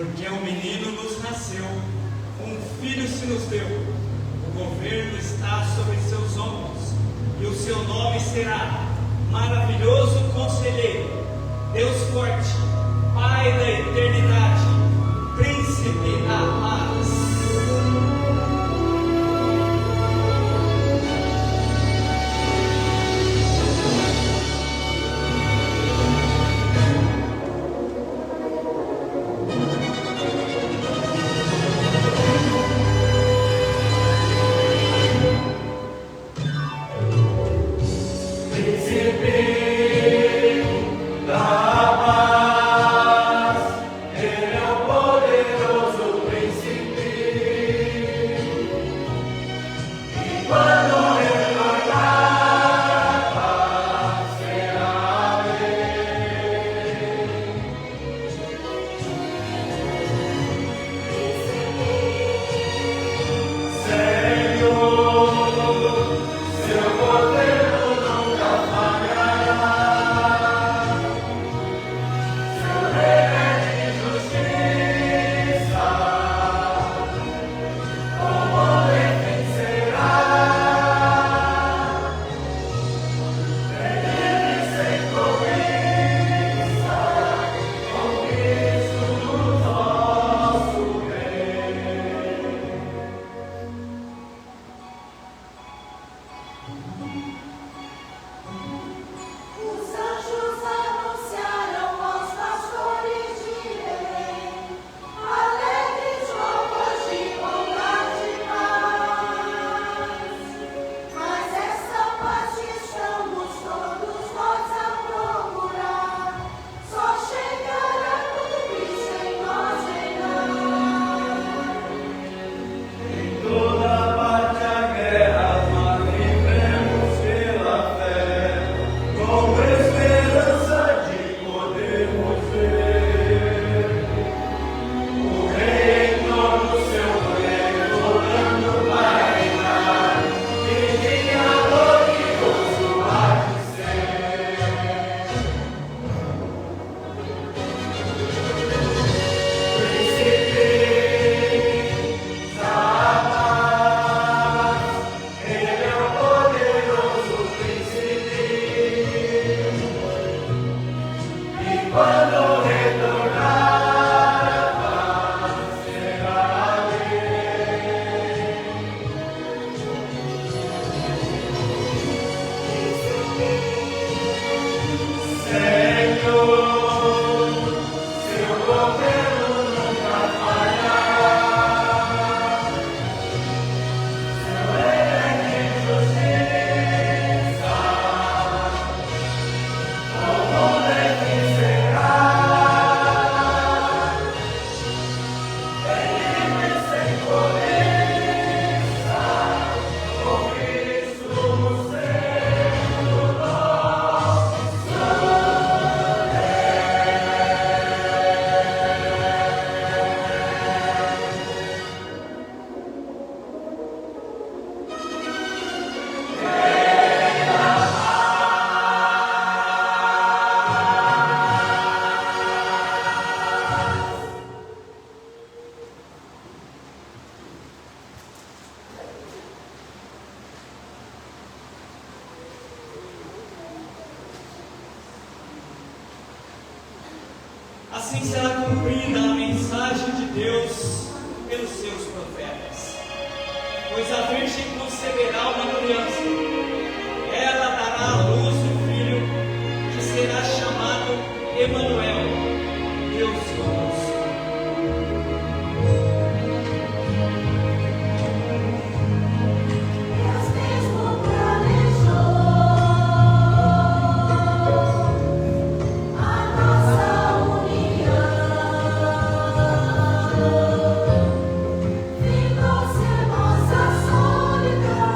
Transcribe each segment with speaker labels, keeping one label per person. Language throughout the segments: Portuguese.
Speaker 1: porque um menino nos nasceu, um filho se nos deu. O governo está sobre seus ombros, e o seu nome será Maravilhoso Conselheiro, Deus Forte, Pai da Eternidade, Príncipe da Paz. Assim será cumprida a mensagem de Deus pelos seus profetas. Pois a Virgem conceberá uma criança, ela dará à luz um filho, que será chamado Emanuel, Deus conosco.
Speaker 2: Nossa solidão.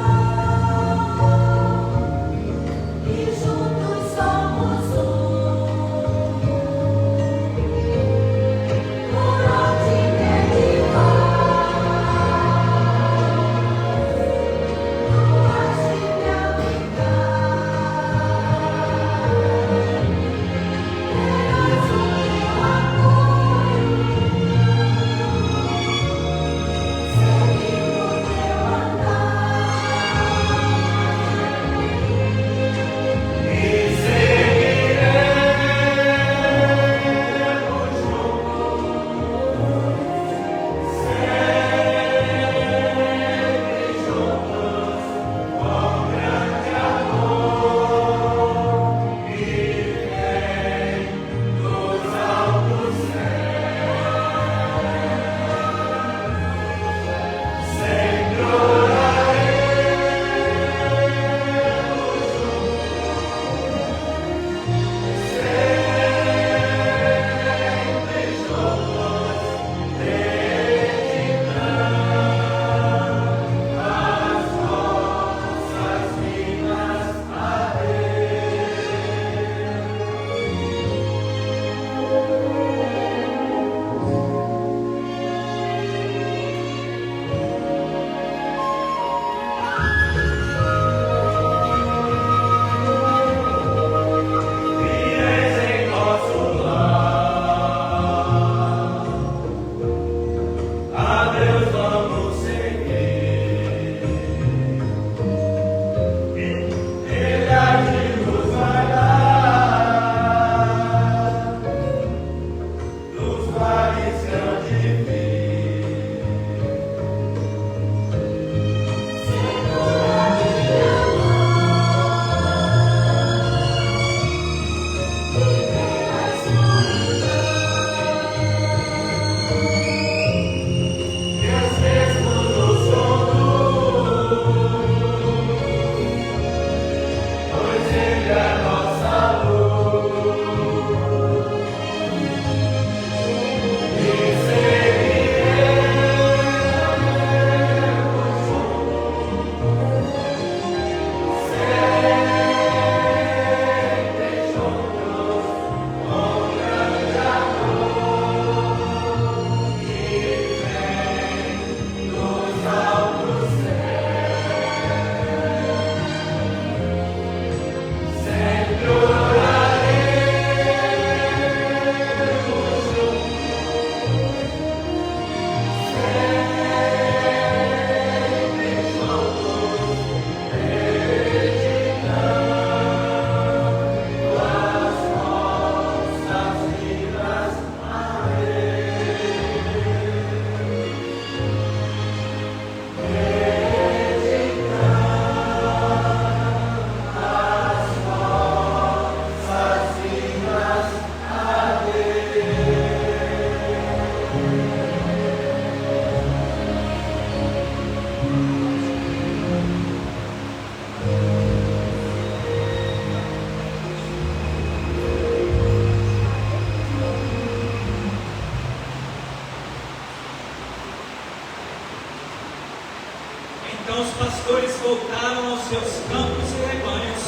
Speaker 1: Então os pastores voltaram aos seus campos e rebanhos,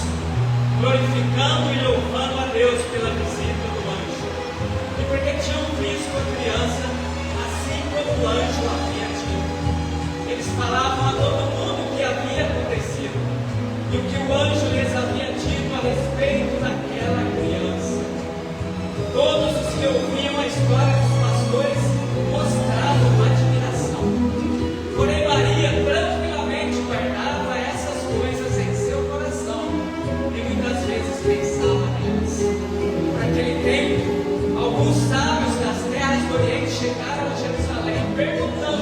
Speaker 1: glorificando e louvando a Deus pela visita do anjo. E porque tinham visto a criança, assim como o anjo havia dito. Eles falavam a todo mundo o que havia acontecido e o que o anjo lhes havia dito a respeito daquela criança. Todos os que ouviam a história dos pastores mostravam admiração. Porém, Maria tranquilamente guardava essas coisas em seu coração e muitas vezes pensava nelas. Por aquele tempo, alguns sábios das terras do Oriente chegaram a Jerusalém perguntando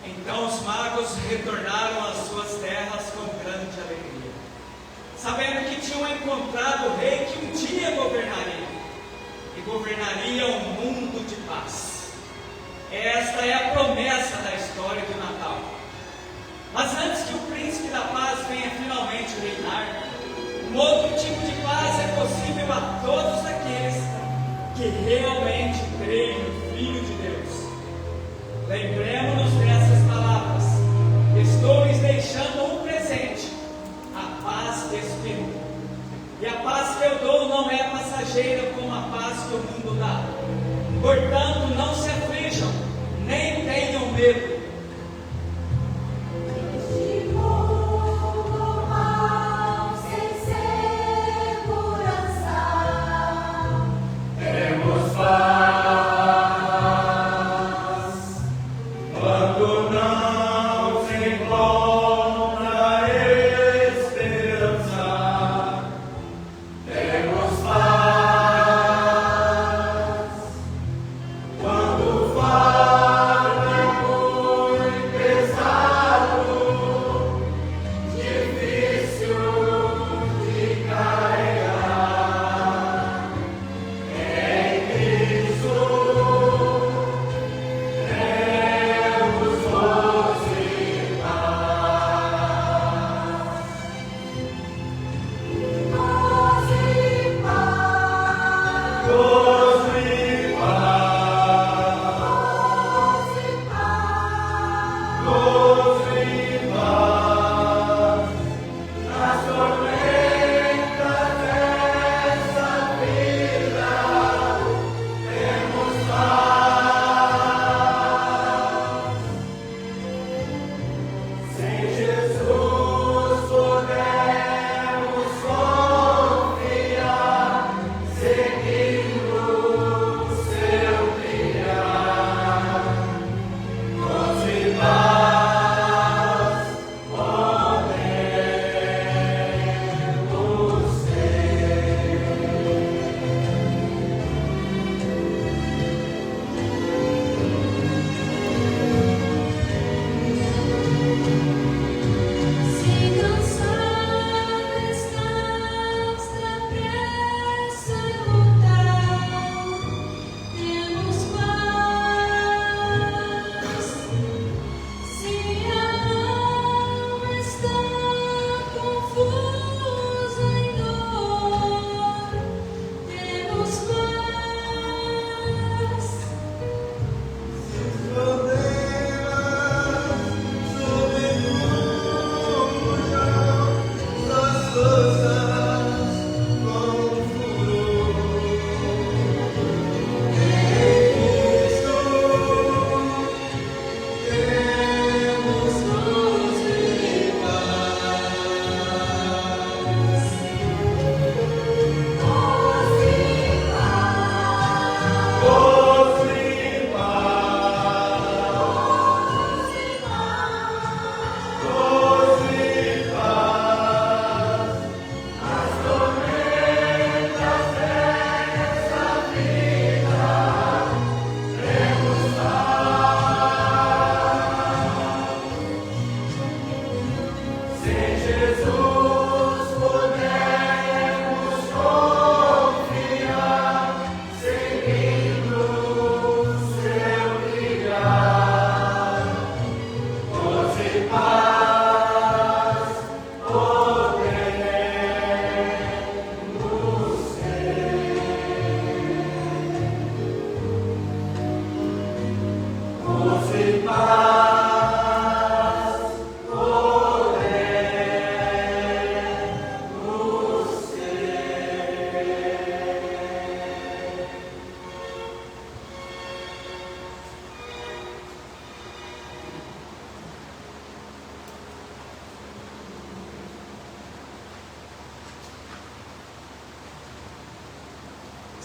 Speaker 1: Então os magos retornaram às suas terras com grande alegria, sabendo que tinham encontrado o rei que um dia governaria, e governaria um mundo de paz. Esta é a promessa da história do Natal. Mas antes que o príncipe da paz venha finalmente reinar, um outro tipo de paz é possível a todos aqueles que realmente creem no Filho de Deus. Lembremos-nos dessas palavras. Estou lhes deixando um presente, a paz de espírito. E a paz que eu dou não é passageira como a paz que o mundo dá. Portanto, não se aflijam, nem tenham medo.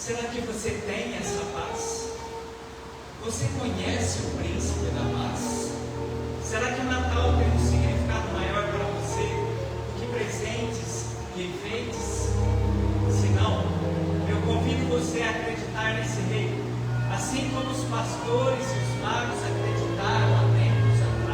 Speaker 2: Será que você tem essa paz? Você conhece o príncipe da paz? Será que o Natal tem um significado maior para você do que presentes e enfeites? Se não, eu convido você a acreditar nesse rei, assim como os pastores e os magos acreditaram há tempos atrás.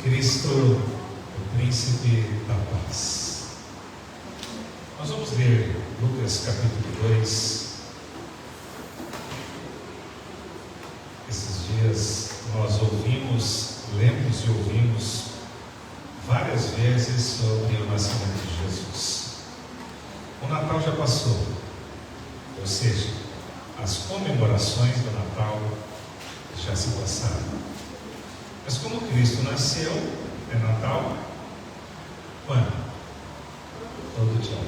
Speaker 3: Cristo, o príncipe da paz. Nós vamos ler Lucas capítulo 2. Esses dias nós lemos e ouvimos várias vezes sobre o nascimento de Jesus. O Natal já passou, ou seja, as comemorações do Natal já se passaram. Mas como Cristo nasceu, é Natal? Quando? Todo dia.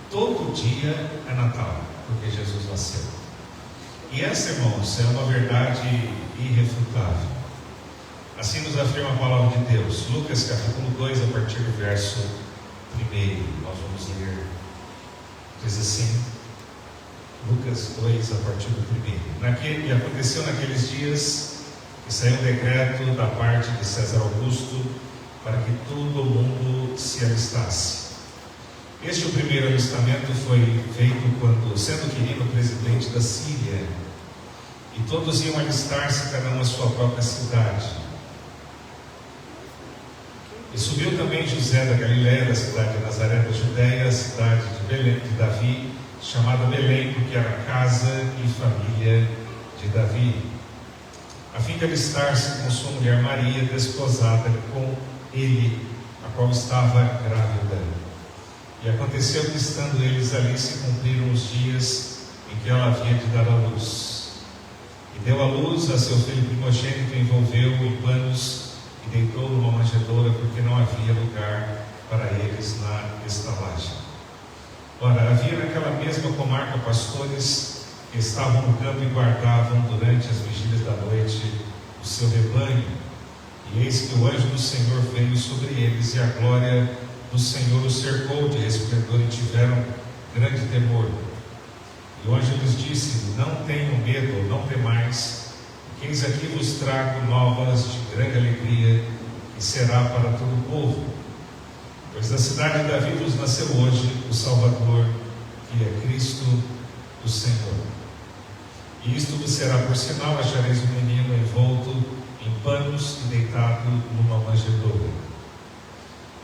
Speaker 3: Todo dia é Natal, porque Jesus nasceu. E essa, irmãos, é uma verdade irrefutável. Assim nos afirma a palavra de Deus. Lucas capítulo 2, a partir do verso 1, nós vamos ler. Diz assim, Lucas 2, a partir do 1. E aconteceu naqueles dias que saiu um decreto da parte de César Augusto para que todo o mundo se alistasse. Este o primeiro alistamento foi feito quando, sendo Quirino presidente da Síria, e todos iam alistar-se, cada um à sua própria cidade. E subiu também José da Galiléia, da cidade de Nazaré da Judéia, a cidade de Belém, de Davi, chamada Belém, porque era casa e família de Davi, a fim de alistar-se com sua mulher Maria, desposada com ele, a qual estava grávida. E aconteceu que, estando eles ali, se cumpriram os dias em que ela havia de dar à luz. E deu à luz a seu filho primogênito, envolveu-o em panos e deitou numa manjedoura, porque não havia lugar para eles na estalagem. Ora, havia naquela mesma comarca pastores que estavam no campo e guardavam durante as vigílias da noite o seu rebanho. E eis que o anjo do Senhor veio sobre eles, e a glória do Senhor os cercou de resplendor, e tiveram grande temor. E o anjo lhes disse: não tenham medo, não temais, porque eis aqui vos trago novas de grande alegria, que será para todo o povo. Pois da cidade de Davi vos nasceu hoje o Salvador, que é Cristo o Senhor. E isto vos será por sinal: achareis um menino envolto em panos e deitado numa manjedoura.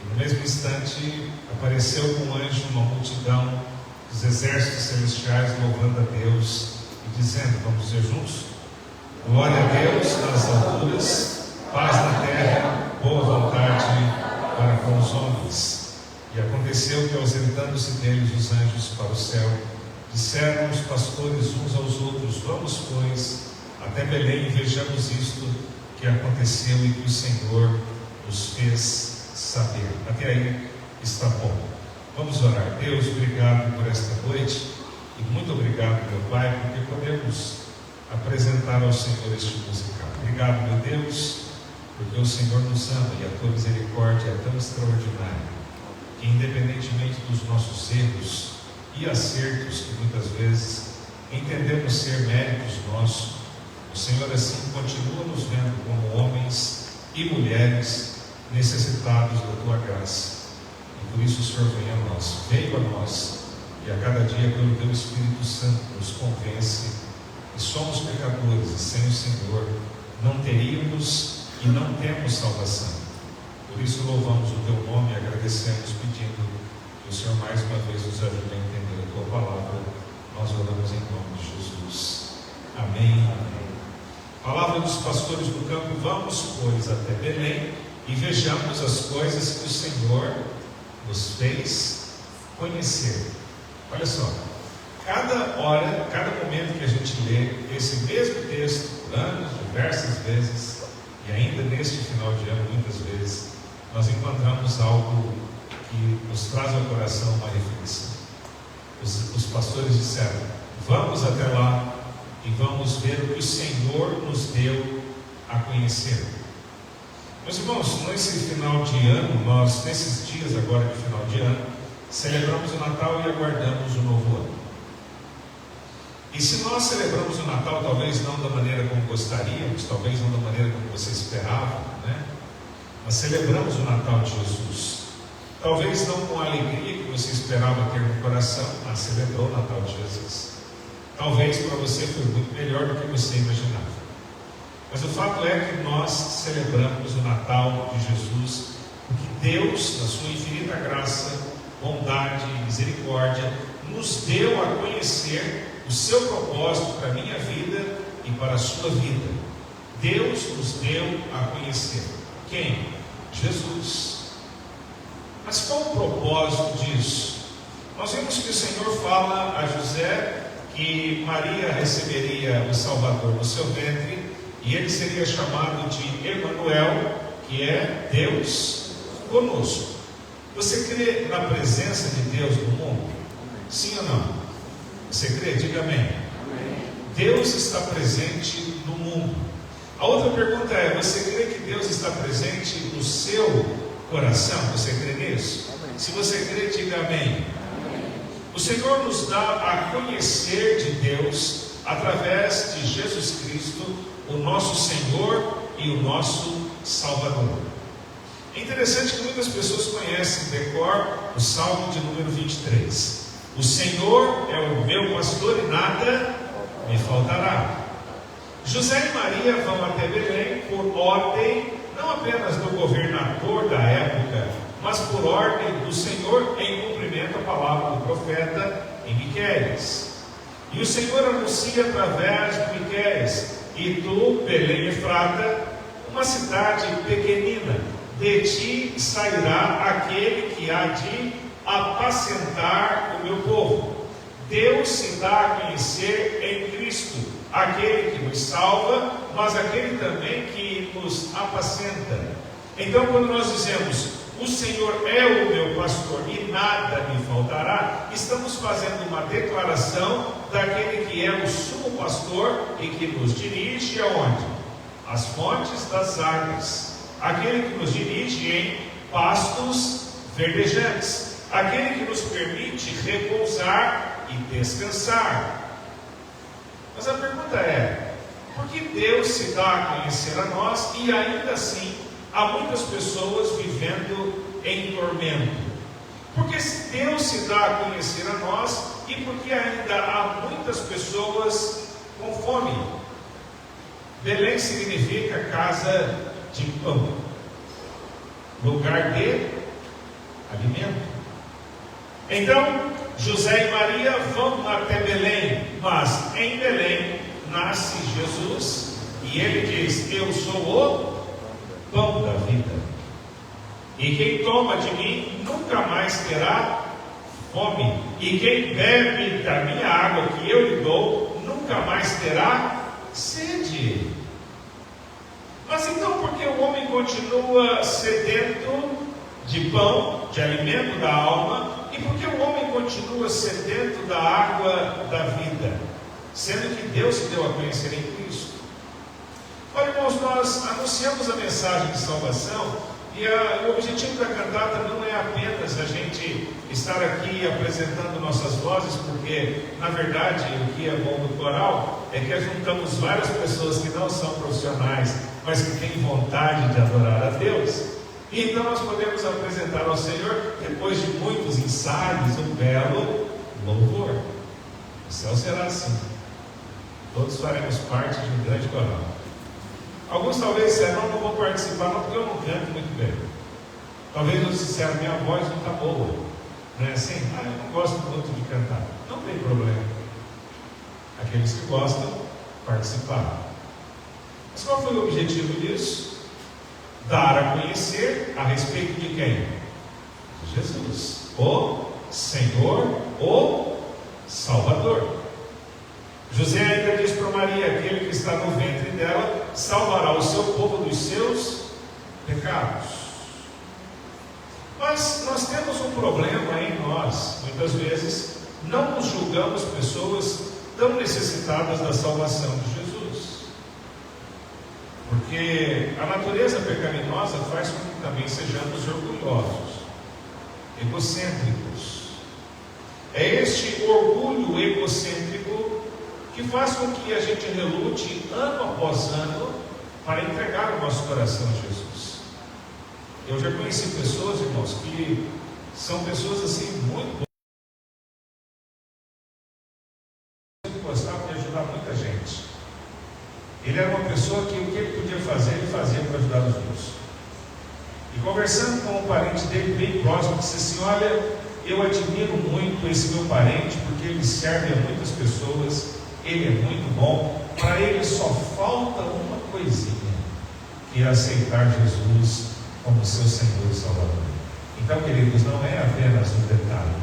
Speaker 3: E no mesmo instante apareceu com um anjo uma multidão dos exércitos celestiais, louvando a Deus e dizendo, vamos dizer juntos: glória a Deus nas alturas, paz na terra, boa vontade para com os homens. E aconteceu que, ausentando-se deles os anjos para o céu, disseram os pastores uns aos outros: vamos, pois, até Belém e vejamos isto que aconteceu e que o Senhor nos fez saber. Até aí está bom. Vamos orar. Deus, obrigado por esta noite e muito obrigado, meu Pai, porque podemos apresentar ao Senhor este musical. Obrigado, meu Deus, porque o Senhor nos ama e a tua misericórdia é tão extraordinária que, independentemente dos nossos erros e acertos que muitas vezes entendemos ser méritos nossos. O Senhor assim continua nos vendo como homens e mulheres necessitados da Tua graça. E por isso o Senhor veio a nós, e a cada dia pelo Teu Espírito Santo nos convence que somos pecadores e sem o Senhor não teríamos e não temos salvação. Por isso louvamos o Teu nome e agradecemos, pedindo que o Senhor mais uma vez nos ajude a entender a Tua palavra. Nós oramos em nome de Jesus. Amém. Amém. Palavra dos pastores do campo: vamos, pois, até Belém e vejamos as coisas que o Senhor nos fez conhecer. Olha só, cada hora, cada momento que a gente lê esse mesmo texto por anos, diversas vezes, e ainda neste final de ano, muitas vezes, nós encontramos algo que nos traz ao coração uma reflexão. Os pastores disseram: vamos até lá e vamos ver o que o Senhor nos deu a conhecer. Meus irmãos, nesse final de ano, nós, nesses dias agora de final de ano, celebramos o Natal e aguardamos o novo ano. E se nós celebramos o Natal, talvez não da maneira como gostaríamos, talvez não da maneira como você esperava, né? Mas celebramos o Natal de Jesus. Talvez não com a alegria que você esperava ter no coração, mas celebrou o Natal de Jesus. Talvez para você foi muito melhor do que você imaginava. Mas o fato é que nós celebramos o Natal de Jesus, porque Deus, na sua infinita graça, bondade e misericórdia, nos deu a conhecer o seu propósito para a minha vida e para a sua vida. Deus nos deu a conhecer. Quem? Jesus. Mas qual o propósito disso? Nós vimos que o Senhor fala a José que Maria receberia o Salvador no seu ventre, e ele seria chamado de Emanuel, que é Deus conosco. Você crê na presença de Deus no mundo? Sim ou não? Você crê? Diga amém. Amém. Deus está presente no mundo. A outra pergunta é: você crê que Deus está presente no seu coração? Você crê nisso? Amém. Se você crê, diga amém. Amém. O Senhor nos dá a conhecer de Deus através de Jesus Cristo, o nosso Senhor e o nosso Salvador. É interessante que muitas pessoas conhecem de cor o Salmo de número 23. O Senhor é o meu pastor e nada me faltará. José e Maria vão até Belém por ordem, não apenas do governador da época, mas por ordem do Senhor, em cumprimento à palavra do profeta em Miqueias. E o Senhor anuncia através de Miqueias: e tu, Belém Efrata, uma cidade pequenina, de ti sairá aquele que há de apacentar o meu povo. Deus se dá a conhecer em Cristo, aquele que nos salva, mas aquele também que nos apacenta. Então, quando nós dizemos: o Senhor é o meu pastor e nada me faltará, estamos fazendo uma declaração daquele que é o sumo pastor e que nos dirige aonde? Às fontes das águas. Aquele que nos dirige em pastos verdejantes. Aquele que nos permite repousar e descansar. Mas a pergunta é: por que Deus se dá a conhecer a nós e ainda assim há muitas pessoas vivendo em tormento? Porque Deus se dá a conhecer a nós e porque ainda há muitas pessoas com fome. Belém significa casa de pão, lugar de alimento. Então, José e Maria vão até Belém, mas em Belém nasce Jesus, e ele diz: eu sou o pão da vida, e quem toma de mim nunca mais terá fome, e quem bebe da minha água que eu lhe dou nunca mais terá sede. Mas então, por que o homem continua sedento de pão, de alimento da alma, e por que o homem continua sedento da água da vida, sendo que Deus se deu a conhecer em Cristo? Olha, irmãos, nós anunciamos a mensagem de salvação E o objetivo da cantata não é apenas a gente estar aqui apresentando nossas vozes, porque, na verdade, o que é bom do coral é que juntamos várias pessoas que não são profissionais, mas que têm vontade de adorar a Deus. E então nós podemos apresentar ao Senhor, depois de muitos ensaios, um belo louvor. O céu será assim. Todos faremos parte de um grande coral. Alguns talvez disseram, não vou participar, não, porque eu não canto muito bem. Talvez eles disseram, minha voz não está boa. Não é assim? Eu não gosto muito de cantar. Não tem problema. Aqueles que gostam, participaram. Mas qual foi o objetivo disso? Dar a conhecer a respeito de quem? De Jesus, o Senhor, o Salvador. José ainda diz para Maria, aquele que está no ventre dela salvará o seu povo dos seus pecados. Mas nós temos um problema em nós. Muitas vezes não nos julgamos pessoas tão necessitadas da salvação de Jesus, porque a natureza pecaminosa faz com que também sejamos orgulhosos, egocêntricos. É este orgulho egocêntrico que faz com que a gente relute ano após ano para entregar o nosso coração a Jesus. Eu já conheci pessoas, irmãos, que são pessoas assim muito boas, gostavam de ajudar muita gente. Ele era uma pessoa que o que ele podia fazer, ele fazia para ajudar os outros. E conversando com um parente dele bem próximo, disse assim, olha, eu admiro muito esse meu parente, porque ele serve a muitas pessoas, ele é muito bom, para ele só falta uma coisinha, que é aceitar Jesus como seu Senhor e Salvador. Então, queridos, não é apenas um detalhe.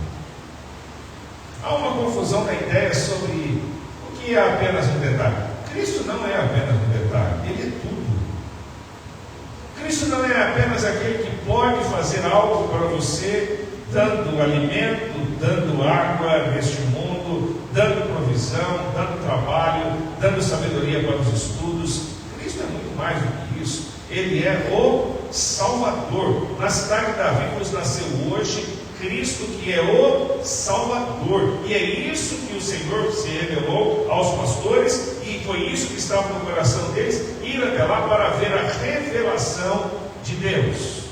Speaker 3: Há uma confusão na ideia sobre o que é apenas um detalhe. Cristo não é apenas um detalhe, Ele é tudo. Cristo não é apenas aquele que pode fazer algo para você, dando alimento, dando água neste mundo, dando provisão, dando trabalho, dando sabedoria para os estudos. Cristo é muito mais do que isso. Ele é o Salvador. Na cidade de Davi nos nasceu hoje Cristo, que é o Salvador. E é isso que o Senhor se revelou aos pastores, e foi isso que estava no coração deles, ir até lá para ver a revelação de Deus.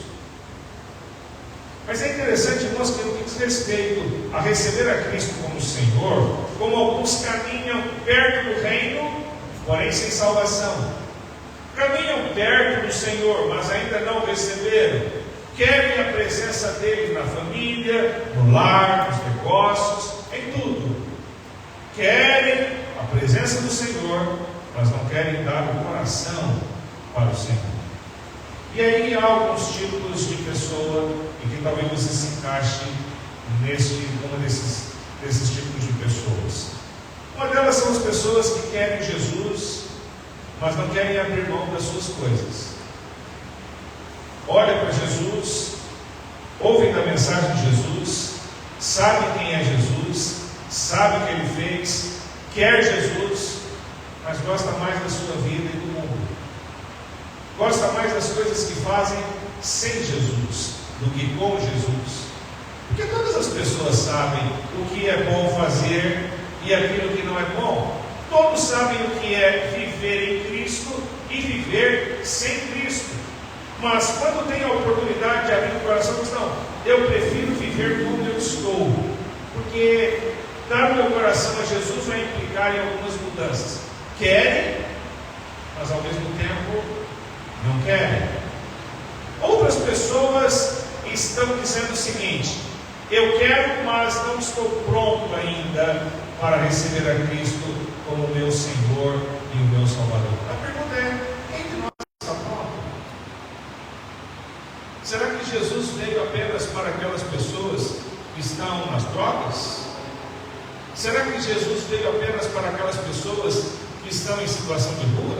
Speaker 3: Mas é interessante, irmãos, que no que diz respeito a receber a Cristo como Senhor, como alguns caminham perto do reino, porém sem salvação. Caminham perto do Senhor, mas ainda não receberam. Querem a presença dele na família, no lar, nos negócios, em tudo. Querem a presença do Senhor, mas não querem dar o coração para o Senhor. E aí há alguns tipos de pessoa, e que talvez você se encaixe numa desses tipos de pessoas. Uma delas são as pessoas que querem Jesus, mas não querem abrir mão das suas coisas. Olha para Jesus, ouvem da mensagem de Jesus, sabe quem é Jesus, sabe o que ele fez, quer Jesus, mas gosta mais da sua vida e do mundo. Gosta mais das coisas que fazem sem Jesus do que com Jesus. Porque todas as pessoas sabem o que é bom fazer e aquilo que não é bom. Todos sabem o que é viver em Cristo e viver sem Cristo. Mas quando tem a oportunidade de abrir o coração, diz, não, eu prefiro viver como eu estou. Porque dar o meu coração a Jesus vai implicar em algumas mudanças. Querem, mas ao mesmo tempo não querem. Outras pessoas estão dizendo o seguinte, eu quero, mas não estou pronto ainda para receber a Cristo como meu Senhor e o meu Salvador. A pergunta é, quem de nós está pronto? Será que Jesus veio apenas para aquelas pessoas que estão nas drogas? Será que Jesus veio apenas para aquelas pessoas que estão em situação de rua?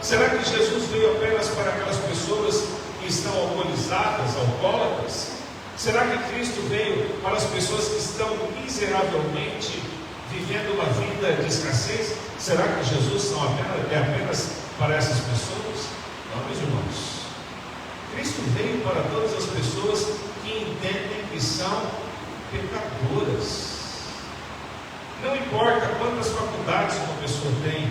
Speaker 3: Será que Jesus veio apenas para aquelas pessoas que estão alcoolizadas, alcoólatras? Será que Cristo veio para as pessoas que estão miseravelmente vivendo uma vida de escassez? Será que Jesus é apenas para essas pessoas? Não, meus irmãos. Cristo veio para todas as pessoas que entendem que são pecadoras. Não importa quantas faculdades uma pessoa tem,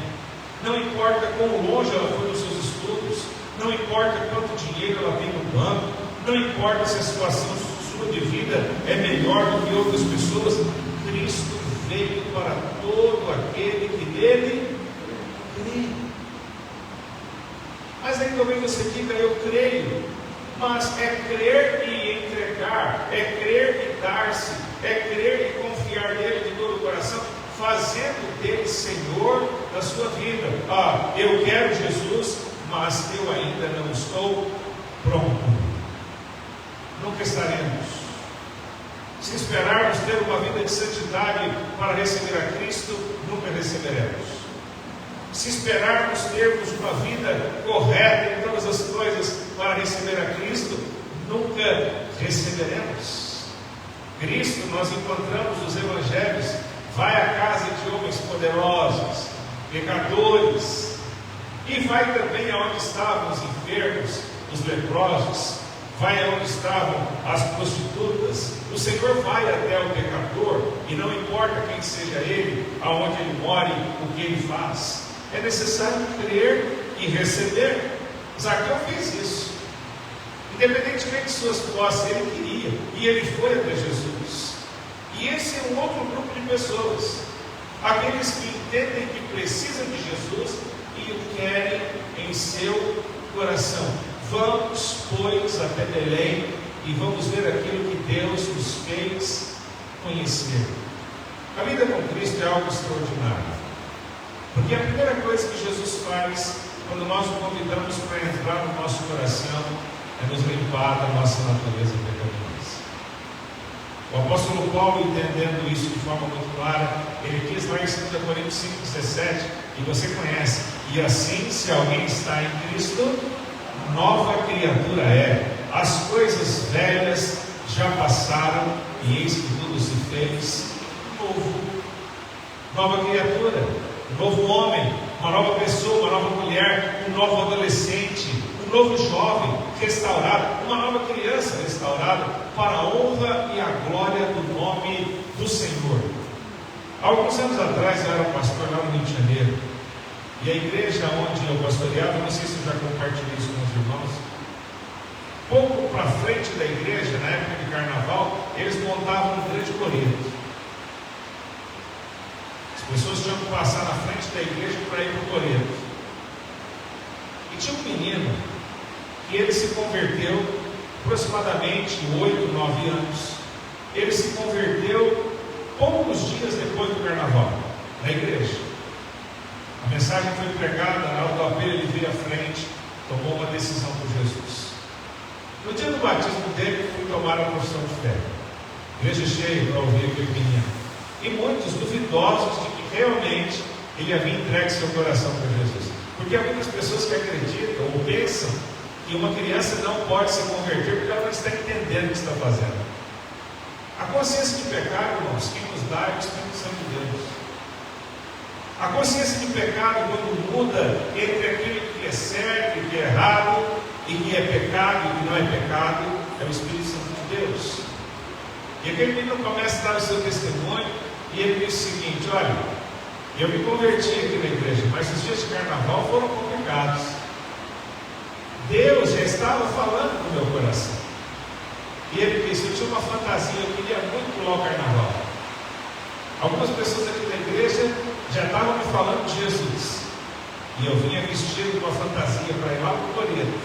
Speaker 3: não importa quão longe ela foi nos seus estudos, não importa quanto dinheiro ela tem no banco, não importa se a situação sua de vida é melhor do que outras pessoas, Cristo veio para todo aquele que nele crê. Mas aí talvez você diga, eu creio, mas é crer e entregar, é crer e dar-se, é crer e confiar nele de todo o coração, fazendo dele Senhor da sua vida. Eu quero Jesus, mas eu ainda não estou pronto. Nunca estaremos. Se esperarmos ter uma vida de santidade para receber a Cristo, nunca receberemos. Se esperarmos termos uma vida correta em todas as coisas para receber a Cristo, nunca receberemos. Cristo nós encontramos nos Evangelhos, vai à casa de homens poderosos, pecadores, e vai também aonde estavam os enfermos, os leprosos, vai aonde estavam as prostitutas. O Senhor vai até o pecador, e não importa quem seja ele, aonde ele mora, o que ele faz. É necessário crer e receber. Zaqueu fez isso. Independentemente de suas posses, ele queria, e ele foi até Jesus. E esse é um outro grupo de pessoas, aqueles que entendem que precisam de Jesus e o querem em seu coração. Vamos, pois, até Belém e vamos ver aquilo que Deus nos fez conhecer. A vida com Cristo é algo extraordinário, porque a primeira coisa que Jesus faz quando nós o convidamos para entrar no nosso coração é nos limpar da nossa natureza pecaminosa. O apóstolo Paulo, entendendo isso de forma muito clara, ele diz lá em 2 Coríntios 5,17, e você conhece: e assim, se alguém está em Cristo, nova criatura é. As coisas velhas já passaram e eis que tudo se fez novo. Nova criatura, um novo homem, uma nova pessoa, uma nova mulher, um novo adolescente, um novo jovem restaurado, uma nova criança restaurada para a honra e a glória do nome do Senhor. Há alguns anos atrás eu era pastor lá no Rio de Janeiro, e a igreja onde eu pastoreava, não sei se eu já compartilhei isso com os irmãos, pouco para frente da igreja, na época de carnaval, eles montavam um grande coreto. As pessoas tinham que passar na frente da igreja para ir para o coreto. E tinha um menino que ele se converteu aproximadamente 8, 9 anos. Ele se converteu poucos dias depois do carnaval, na igreja. A mensagem foi pregada, na hora do apelo ele veio à frente, tomou uma decisão por Jesus. No dia do batismo dele, fui tomar a profissão de fé. Igreja cheia para ouvir aquele menino. E muitos duvidosos de que realmente ele havia entregue seu coração para Jesus. Porque há muitas pessoas que acreditam ou pensam que uma criança não pode se converter porque ela não está entendendo o que está fazendo. A consciência de pecado, irmãos, quem nos dá é o Espírito Santo de Deus. A consciência de pecado, quando muda entre aquilo que é certo e que é errado, e que é pecado e que não é pecado, é o Espírito Santo de Deus. E aquele menino começa a dar o seu testemunho, e ele diz o seguinte: olha, eu me converti aqui na igreja, mas os dias de carnaval foram complicados. Deus já estava falando no meu coração. E ele disse: eu tinha uma fantasia, eu queria muito pular o carnaval. Algumas pessoas aqui na igreja já estavam me falando de Jesus, e eu vinha vestido com uma fantasia para ir lá para o coreto.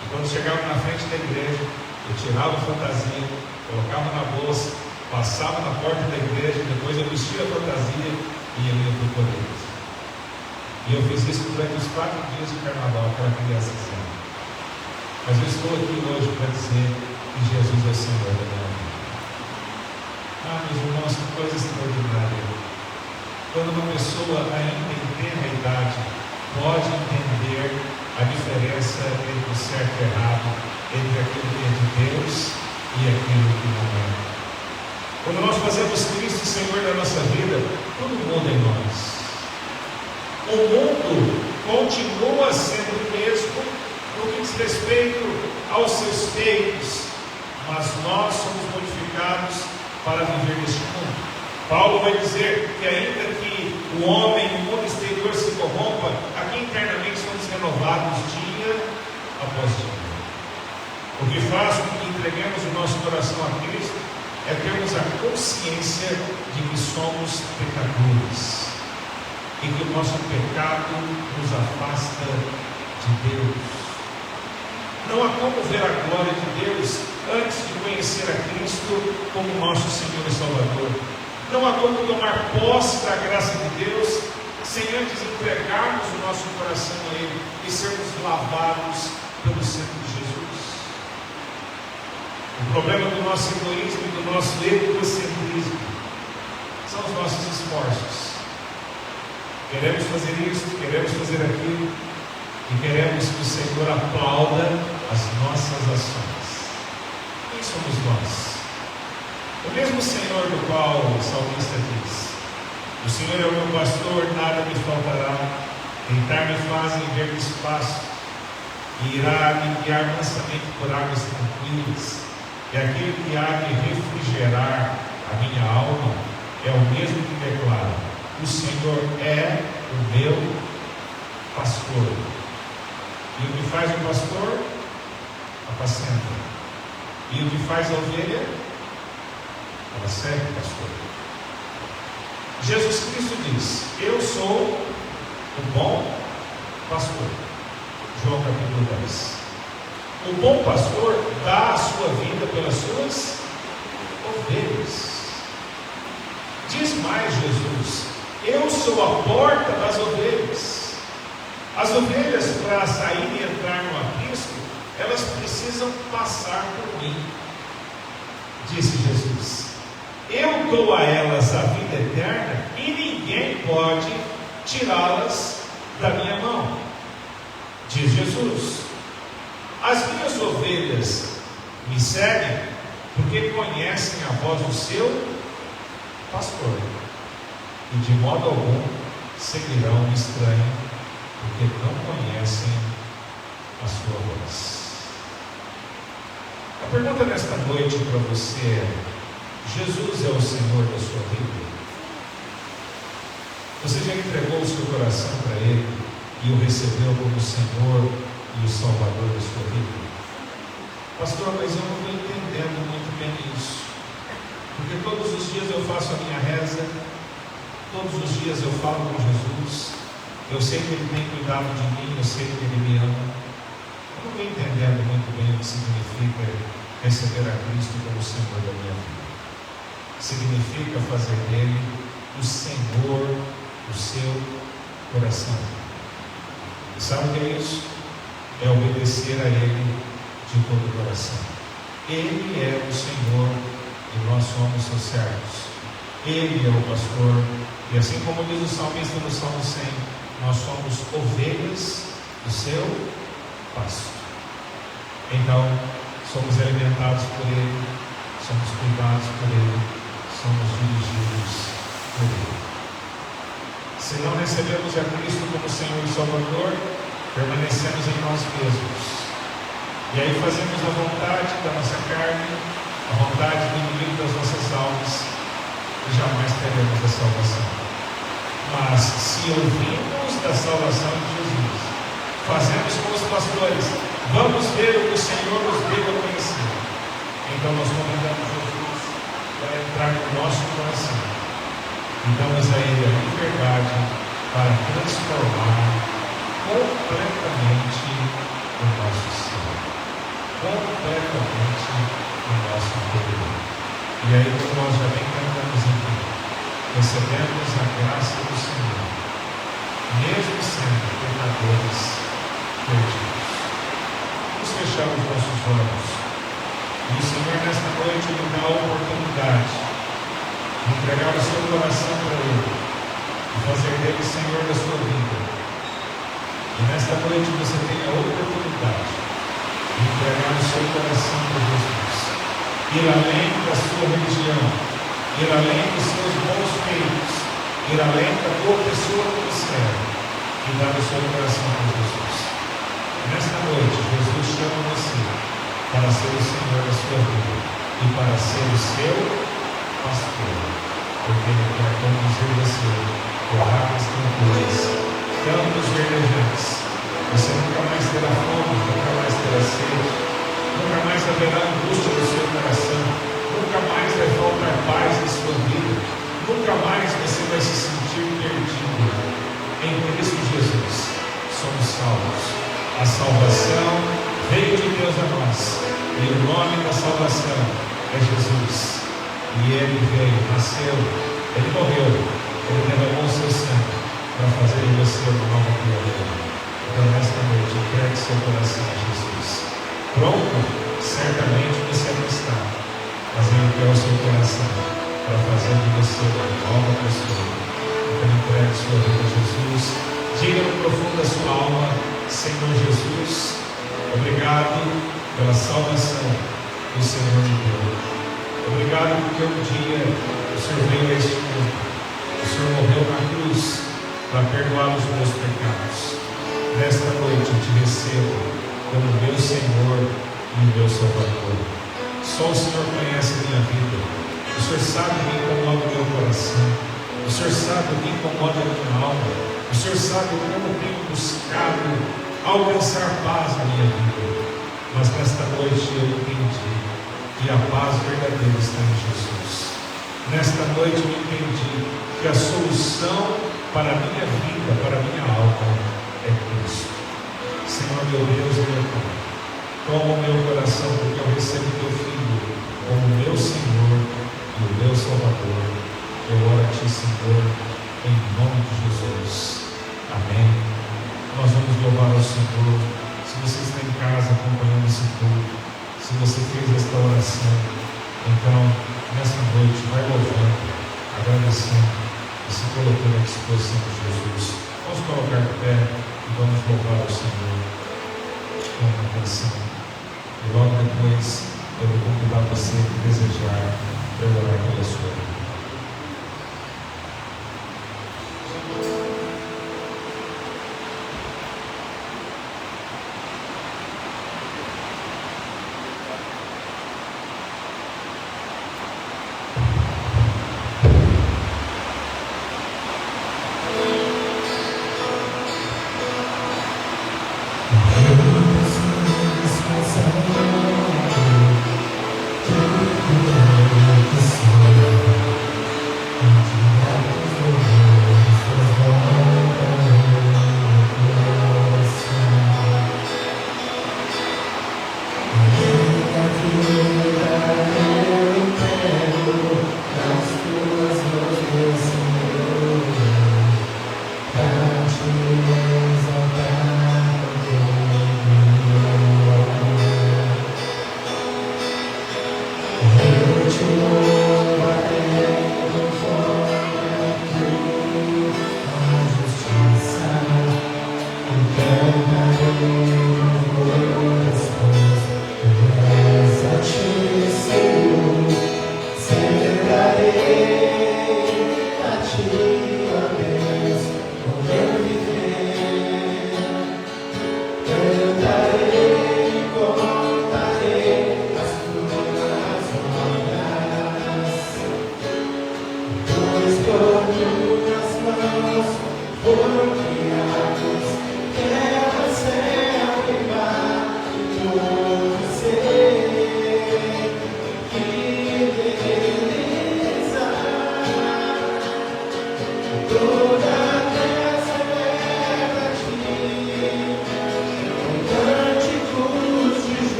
Speaker 3: E quando chegava na frente da igreja, eu tirava a fantasia, colocava na bolsa, passava na porta da igreja, depois eu vestia a fantasia e eu ia para o coreto. E eu fiz isso durante os 4 dias de carnaval, aquela criança dizendo. Mas eu estou aqui hoje para dizer que Jesus é o Senhor da minha vida. Meus irmãos, que coisa extraordinária. Quando uma pessoa ainda em tenra idade pode entender a diferença entre o certo e o errado, entre aquilo que é de Deus e aquilo que não é. Quando nós fazemos Cristo Senhor da nossa vida, tudo muda em nós. O mundo continua sendo o mesmo no que diz respeito feitos, mas nós somos modificados para viver neste mundo. Paulo vai dizer que ainda que o homem, o mundo exterior se corrompa, aqui internamente somos renovados dia após dia. O que faz com que entreguemos o nosso coração a Cristo é termos a consciência de que somos pecadores e que o nosso pecado nos afasta de Deus. Não há como ver a glória de Deus antes de conhecer a Cristo como nosso Senhor e Salvador. Não há como tomar posse da graça de Deus sem antes entregarmos o nosso coração a Ele e sermos lavados pelo sangue de Jesus. O problema do nosso egoísmo e do nosso egocentrismo são os nossos esforços. Queremos fazer isso, queremos fazer aquilo e queremos que o Senhor aplauda as nossas ações. Quem somos nós? O mesmo Senhor do qual o salmista diz: o Senhor é o meu pastor, nada me faltará. Deitar-me faz em verde espaço, e irá me guiar mansamente por águas tranquilas. E aquele que há de refrigerar a minha alma é o mesmo que declara: o Senhor é o meu pastor. E o que faz o pastor? Apacenta. E o que faz a ovelha? Ela segue o pastor. Jesus Cristo diz: eu sou o bom pastor. João capítulo 10. O bom pastor dá a sua vida pelas suas ovelhas. Diz mais Jesus: eu sou a porta das ovelhas. As ovelhas, para saírem e entrar no aprisco, elas precisam passar por mim. Disse Jesus: eu dou a elas a vida eterna e ninguém pode tirá-las da minha mão. Diz Jesus: as minhas ovelhas me seguem porque conhecem a voz do seu pastor, e de modo algum seguirão um estranho, porque não conhecem a sua voz. A pergunta nesta noite para você é: Jesus é o Senhor da sua vida? Você já entregou o seu coração para Ele e o recebeu como o Senhor e o Salvador da sua vida? Pastor, mas eu não estou entendendo muito bem isso, porque todos os dias eu faço a minha reza, todos os dias eu falo com Jesus, eu sei que Ele tem cuidado de mim, eu sei que Ele me ama. Eu não estou entendendo muito bem o que significa receber a Cristo como o Senhor da minha vida. Significa fazer dele o Senhor do seu coração. E sabe o que é isso? É obedecer a Ele de todo o coração. Ele é o Senhor e nós somos seus servos. Ele é o pastor, e assim como diz o salmista no Salmo 100, nós somos ovelhas do seu pasto. Então, somos alimentados por Ele, somos cuidados por Ele, somos dirigidos por Ele. Se não recebemos a Cristo como Senhor e Salvador, permanecemos em nós mesmos. E aí fazemos a vontade da nossa carne, a vontade do inimigo das nossas almas, e jamais teremos a salvação. Mas se ouvimos da salvação de Jesus, fazemos como os pastores, vamos ver o que o Senhor nos deu a conhecer. Então nós convidamos Jesus para entrar no nosso coração e damos a Ele a liberdade para transformar completamente o nosso ser, completamente o nosso interior. E aí, como nós já bem cantamos aqui, recebemos a graça do Senhor, mesmo sendo pecadores perdidos. Vamos fechar os nossos olhos. E o Senhor nesta noite lhe dá a oportunidade de entregar o seu coração para Ele, de fazer dele Senhor da sua vida. E nesta noite você tem a oportunidade de entregar o seu coração para Jesus, ir além da sua religião, ir além dos seus bons feitos, ir além da boa pessoa que você é, e dar o seu coração para Jesus. Nesta noite, Jesus chama você para ser o Senhor da sua vida e para ser o seu pastor, porque Ele quer conduzir você por águas tranquilas, campos verdejantes. Você nunca mais terá fome, nunca mais terá sede, nunca mais haverá angústia no seu coração, nunca mais vai faltar paz em sua vida, nunca mais você vai se sentir perdido. Em Cristo Jesus somos salvos. A salvação veio de Deus a nós, e o nome da salvação é Jesus. E Ele veio, nasceu, Ele morreu, Ele derramou o seu sangue para fazer de você uma nova criatura. Então nesta noite, entregue seu coração a Jesus. Pronto? Certamente você não está, mas Ele quer o seu coração para fazer de você uma nova pessoa. Então entregue sua vida a Jesus. Diga no profundo da sua alma: Senhor Jesus, obrigado pela salvação que o Senhor me deu. Obrigado porque um dia o Senhor veio a este mundo. O Senhor morreu na cruz para perdoar os meus pecados. Nesta noite eu te recebo como meu Senhor e meu Salvador. Só o Senhor conhece a minha vida. O Senhor sabe o que incomoda o meu coração. O Senhor sabe o que incomoda a minha alma. O Senhor sabe como eu tenho buscado alcançar paz na minha vida. Mas nesta noite eu entendi que a paz verdadeira está em Jesus. Nesta noite eu entendi que a solução para a minha vida, para a minha alma, é Cristo. Senhor meu Deus e meu Pai, toma o meu coração, porque eu recebo teu Filho como meu Senhor e o meu Salvador. Eu oro a Ti, Senhor, em nome de Jesus. Amém. Nós vamos louvar ao Senhor. Se você está em casa acompanhando esse culto, se você fez esta oração, então, nessa noite, vai louvando, agradecendo e se colocando à disposição de Jesus. Vamos colocar de pé e vamos louvar ao Senhor com uma canção. E logo depois, eu vou convidar você a desejar para eu orar pela sua vida.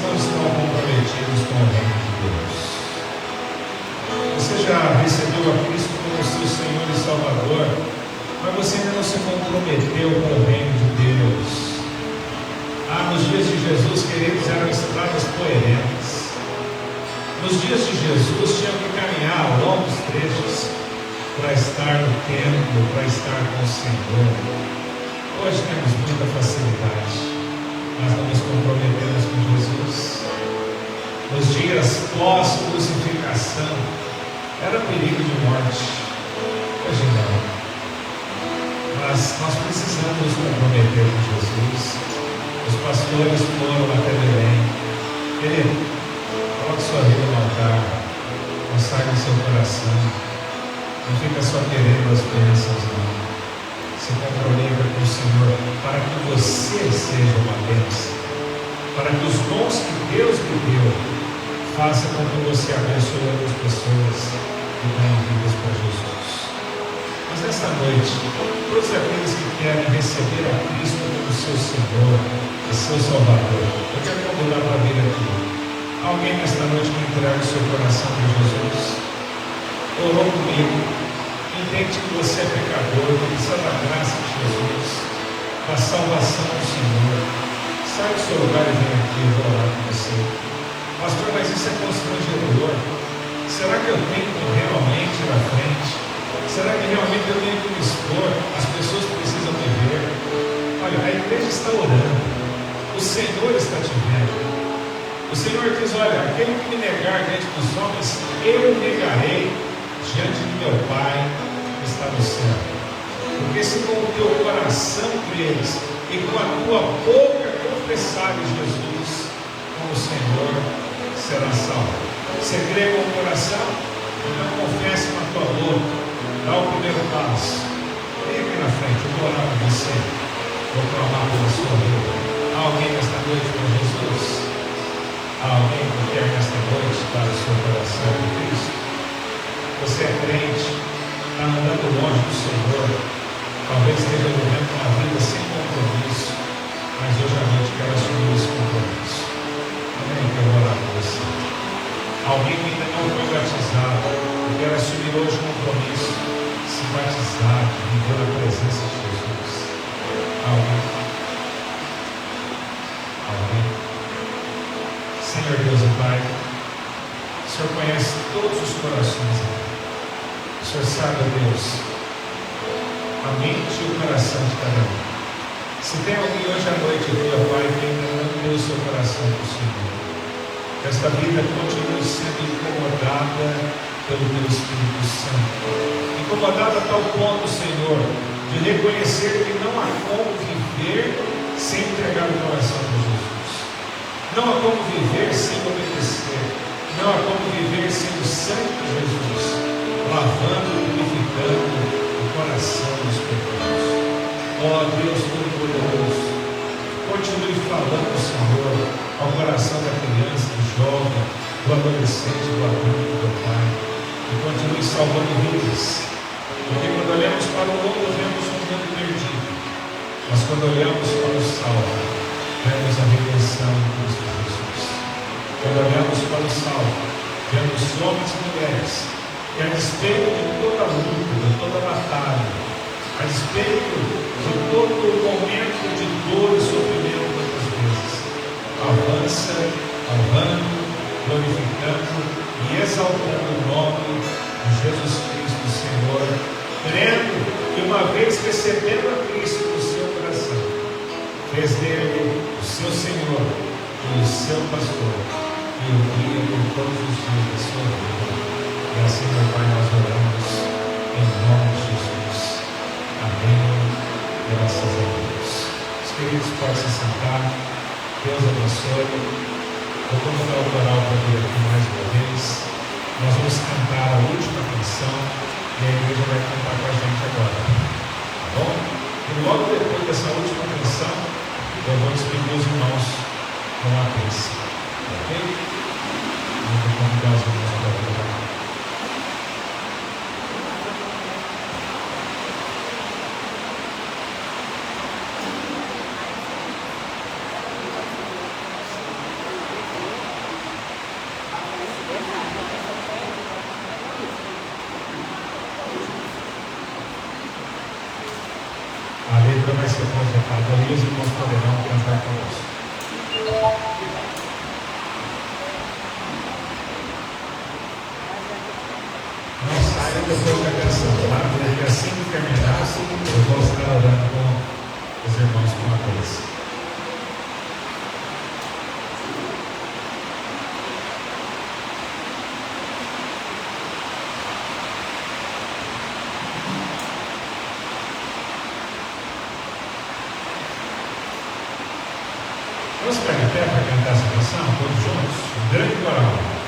Speaker 3: não estão comprometidos com o reino de Deus. Você já recebeu a Cristo como seu Senhor e Salvador, mas você ainda não se comprometeu com o reino de Deus. Nos dias de Jesus, queridos, eram estradas poerentas. Nos dias de Jesus, tinham que caminhar longos trechos para estar no templo, para estar com o Senhor. Hoje temos muita facilidade, mas não nos comprometemos com Jesus. Nos dias pós-crucificação, era perigo de morte. Hoje não. Mas nós precisamos nos comprometer com Jesus. Os pastores foram até Belém. Querido, coloque sua vida no altar, consagre seu coração. Não fica só querendo as bênçãos, não. Se comprometa com o Senhor para que você seja uma bênção, para que os dons que Deus lhe deu faça com que você abençoe outras pessoas e ganhe vidas para Jesus. Mas nesta noite, todos aqueles que querem receber a Cristo como seu Senhor e seu Salvador, eu quero convidar para vir aqui. Alguém nesta noite que entrega o seu coração para Jesus, orou comigo, entende que você é pecador, que precisa da graça de Jesus, da salvação do Senhor. Sai do seu lugar e vem aqui, eu vou orar com você. Pastor, mas isso é constrangedor. Será que eu tenho que realmente ir à frente? Será que realmente eu tenho que me expor? As pessoas precisam me ver. Olha, a igreja está orando. O Senhor está te vendo. O Senhor diz, olha, aquele que me negar diante dos homens, eu negarei diante de meu Pai que está no céu. Porque se com o teu coração creres e com a tua boca confessares Jesus como Senhor, será salvo. Você crê com o coração? Então confesse com a tua boca. Dá o primeiro passo. Vem aqui na frente, eu vou orar com você. Vou clamar pela sua vida. Há alguém nesta noite com Jesus? Há alguém que quer nesta noite dar o seu coração em Cristo? Você é crente, está andando longe do Senhor, talvez esteja vivendo uma vida sem compromisso, mas hoje à noite quero assumir esse compromisso. Amém? Eu vou orar com você. Alguém que ainda não foi batizado, eu quero assumir hoje o compromisso, se batizar, viver a presença de Jesus. Alguém? Senhor Deus e Pai, o Senhor conhece todos os corações. O Senhor sabe, Deus, a mente e o coração de cada um. Se tem alguém hoje à noite, meu Pai, que ainda não deu o seu coração para o Senhor, que esta vida continue sendo incomodada pelo Teu Espírito Santo. Incomodada a tal ponto, Senhor, de reconhecer que não há como viver sem entregar o coração para Jesus. Não há como viver sem obedecer. Não há como viver sem o sangue de Jesus, lavando e purificando o coração dos pecados. Ó Deus Todo-Poderoso, continue falando, Senhor, ao coração da criança, do jovem, do adolescente, do adulto, do pai, e continue salvando vidas. Porque quando olhamos para o mundo, vemos um mundo perdido, mas quando olhamos para o salvo, vemos a redenção em Cristo Jesus. Quando olhamos para o salvo, vemos homens e mulheres que, a despeito de toda a luta, de toda a batalha, a despeito de todo o momento de dor e sofrimento, muitas vezes, avança, honrando, glorificando e exaltando o nome de Jesus Cristo, Senhor, crendo que uma vez recebendo a Cristo no seu coração, fez dele o seu Senhor e o seu pastor, e o guia por todos os dias da sua vida. E assim, meu Pai, nós oramos em nome de Jesus. Amém. Graças a Deus. Os queridos podem se sentar. Deus abençoe. Vou convidar o coral para vir aqui mais uma vez. Nós vamos cantar a última canção e a igreja vai cantar com a gente agora. Tá bom? E logo depois dessa última canção, eu vou despedir os irmãos com a bênção. Ok? Eu vou convidar os irmãos para vir. ser depois da canção, tá? Porque assim que terminar, eu vou estar orando com os irmãos com a coisa. Vamos pegar até para cantar essa canção, todos juntos, um grande coral.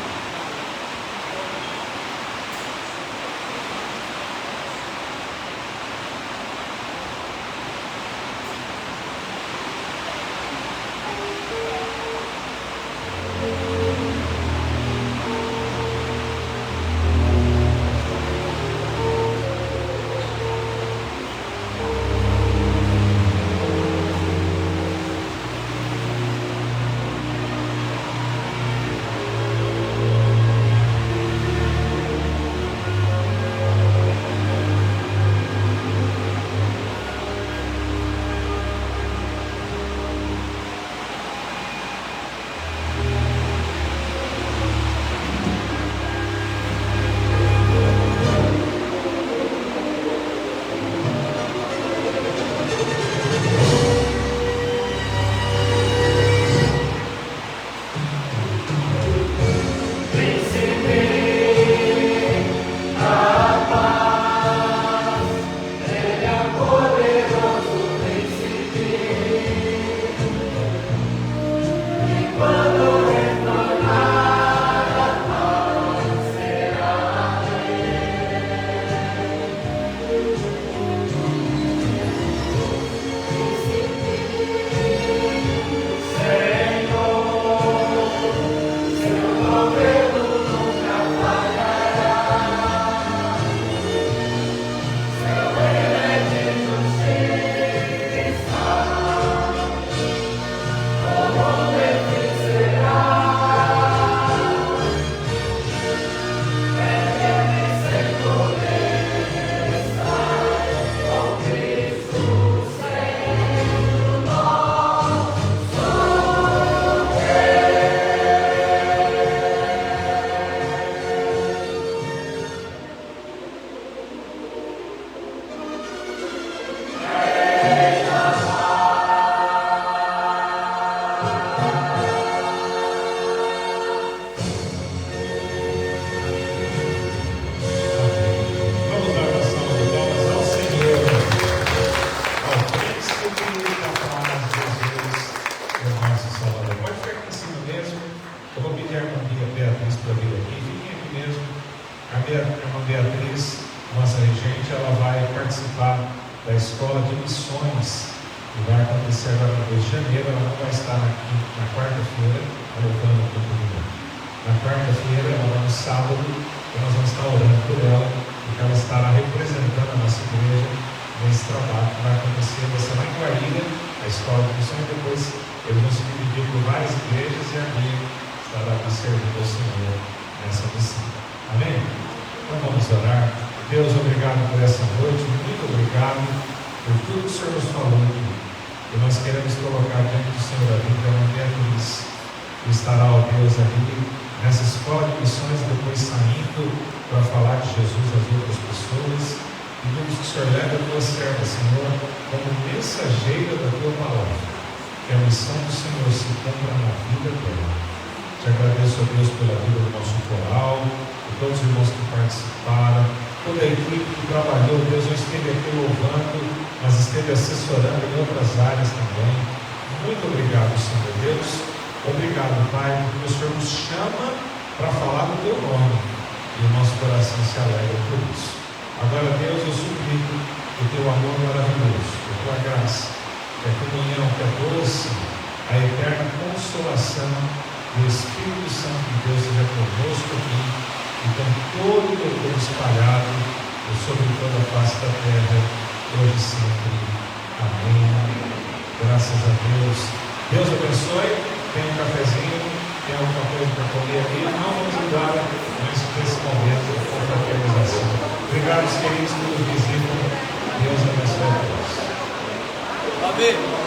Speaker 1: Amém.